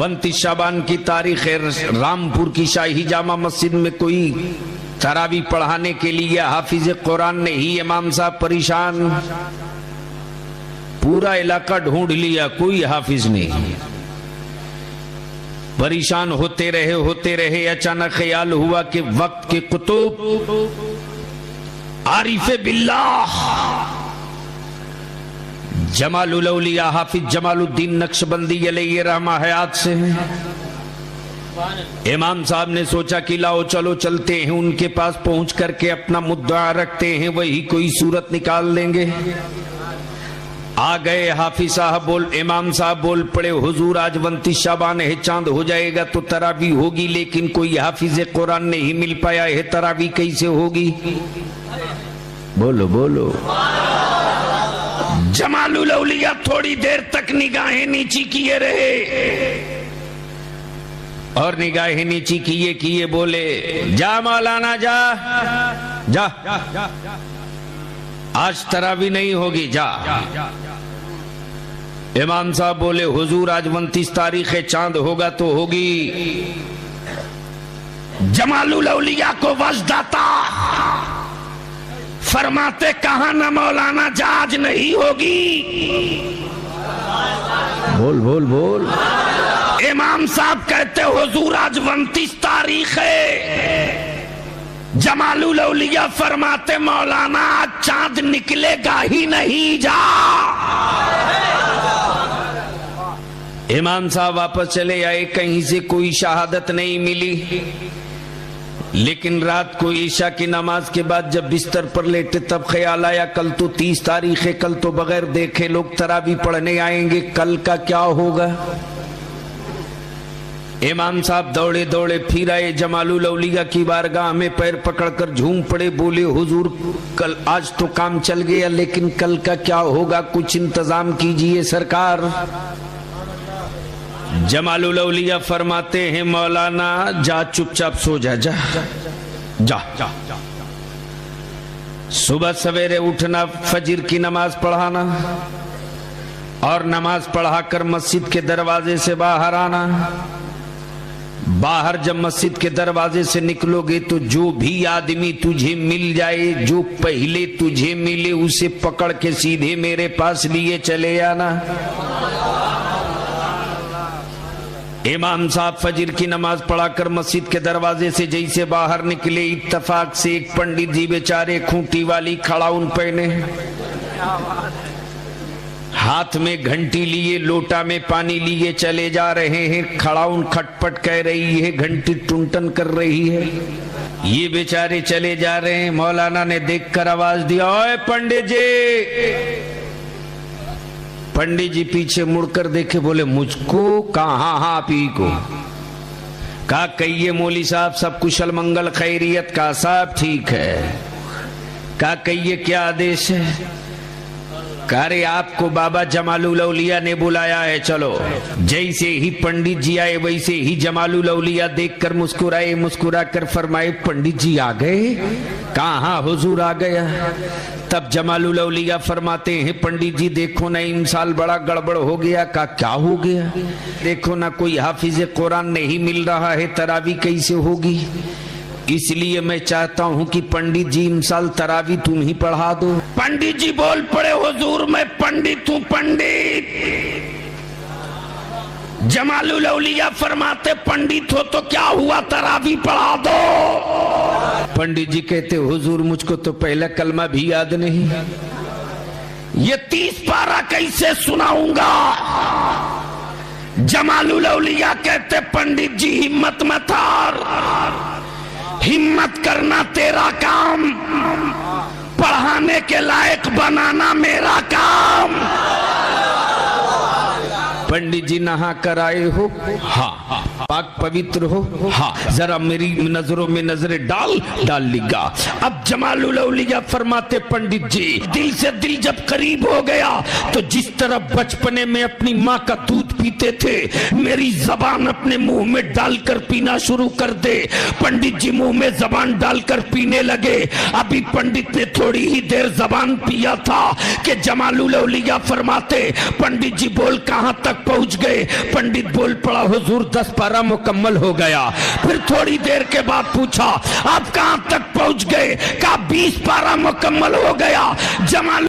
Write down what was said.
29 शाबान की तारीख है, रामपुर की शाही जामा मस्जिद में कोई तरावी पढ़ाने के लिए हाफिज कुरान नहीं, इमाम साहब परेशान, पूरा इलाका ढूंढ लिया, कोई हाफिज नहीं। परेशान होते रहे, अचानक ख्याल हुआ कि वक्त के कुतुब आरिफे बिल्लाह जमालुल औलिया हाफिज जमालुद्दीन नक्शबंदी अलैहि रहमा हयात से हैं। इमाम साहब ने सोचा कि लाओ चलो चलते हैं, उनके पास पहुंच करके अपना मुद्दा रखते हैं, वही कोई सूरत निकाल लेंगे। आ गए हाफिज साहब इमाम साहब बोल पड़े, हुजूर आज 29 शाबान है, चांद हो जाएगा तो तरावी होगी, लेकिन कोई हाफिज कुरान नहीं मिल पाया है, तरावी कैसे होगी? बोलो बोलो। जमालुल औलिया थोड़ी देर तक निगाहें नीची किए रहे और निगाहें नीची किए बोले, जा मौलाना जा जा, आज तरावी नहीं होगी, जा। इमाम साहब बोले, हुजूर आज 29 तारीख है, चांद होगा तो होगी। जमालुल औलिया को वजदाता फरमाते, कहा ना मौलाना, जा आज नहीं होगी। बोल बोल बोल। इमाम साहब कहते, हुजूर आज 29 तारीख है। जमालुल औलिया फरमाते, मौलाना आज चांद निकलेगा ही नहीं, जा। इमाम साहब वापस चले आए, कहीं से कोई शहादत नहीं मिली, लेकिन रात को ईशा की नमाज के बाद जब बिस्तर पर लेटे तब ख्याल आया, कल तो 30 तारीख है, कल तो बगैर देखे लोग तरावी पढ़ने आएंगे, कल का क्या होगा? इमाम साहब दौड़े दौड़े फिर आए, जमालुल औलिया की बारगाह में पैर पकड़कर झूम पड़े, बोले, हुजूर कल आज तो काम चल गया, लेकिन कल का क्या होगा, कुछ इंतजाम कीजिए सरकार। जमालुल औलिया फरमाते हैं, मौलाना जा चुपचाप सो जा, जा जा, जा। सुबह सवेरे उठना, फजर की नमाज पढ़ाना और नमाज पढ़ाकर मस्जिद के दरवाजे से बाहर आना। बाहर जब मस्जिद के दरवाजे से निकलोगे तो जो भी आदमी तुझे मिल जाए, जो पहले तुझे मिले, उसे पकड़ के सीधे मेरे पास लिए चले आना। इमाम साहब फजर की नमाज पढ़ाकर मस्जिद के दरवाजे से जैसे बाहर निकले, इत्तफाक से एक पंडित जी बेचारे खूंटी वाली खड़ाउन पहने, हाथ में घंटी लिए, लोटा में पानी लिए चले जा रहे हैं। खड़ाउन खटपट कह रही है, घंटी टुनटन कर रही है, ये बेचारे चले जा रहे हैं। मौलाना ने देखकर आवाज दिया, ओए पंडित जी। पंडित जी पीछे मुड़कर देखे, बोले, मुझको? कहा? हाँ पी को। कहा, कहिए मौली साहब, सब कुशल मंगल खैरियत? का साहब ठीक है। कहा, कहिए क्या आदेश है? अरे आपको बाबा जमालुल औलिया ने बुलाया है, चलो। जैसे ही पंडित जी आए वैसे ही जमालुल औलिया देखकर मुस्कुराए, मुस्कुरा कर फरमाए, पंडित जी आ गए? कहाँ हुजूर आ गया। तब जमालुल औलिया फरमाते हैं, पंडित जी देखो ना, इन साल बड़ा गड़बड़ हो गया। का क्या हो गया? देखो ना, कोई हाफिज कुरान नहीं मिल रहा है, तरावी कैसे होगी? इसलिए मैं चाहता हूं कि पंडित जी इन साल तरावी तुम ही पढ़ा दो। पंडित जी बोल पड़े, हुजूर मैं पंडित हूं, पंडित। जमालुल औलिया फरमाते, पंडित हो तो क्या हुआ, तरावी पढ़ा दो। पंडित जी कहते, हुजूर मुझको तो पहला कलमा भी याद नहीं, ये 30 पारा कैसे सुनाऊंगा। जमालुल औलिया कहते, पंडित जी हिम्मत मत हार, हिम्मत करना तेरा काम, पढ़ाने के लायक बनाना मेरा काम। पंडित जी नहा कर आए हो? हाँ। पाक पवित्र हो? हाँ। जरा मेरी नजरों में नजरें डाल लिगा। अब जमालुल औलिया फरमाते, पंडित जी दिल से दिल जब करीब हो गया तो जिस तरह बचपने में अपनी माँ का दूध पीते थे, मेरी जबान अपने मुंह में डालकर पीना शुरू कर दे। पंडित जी मुंह में जबान डालकर पीने लगे। अभी पंडित ने थोड़ी ही देर जबान पिया था कि जमालुल औलिया फरमाते, पंडित जी बोल कहां तक तक पहुंच गए। पंडित बोल पड़ा हुजूर 10 पारा मुकम्मल हो गया। फिर थोड़ी देर के बाद पूछा आप कहां तक पहुंच गए? कहा 20 पारा मुकम्मल हो गया। जमाल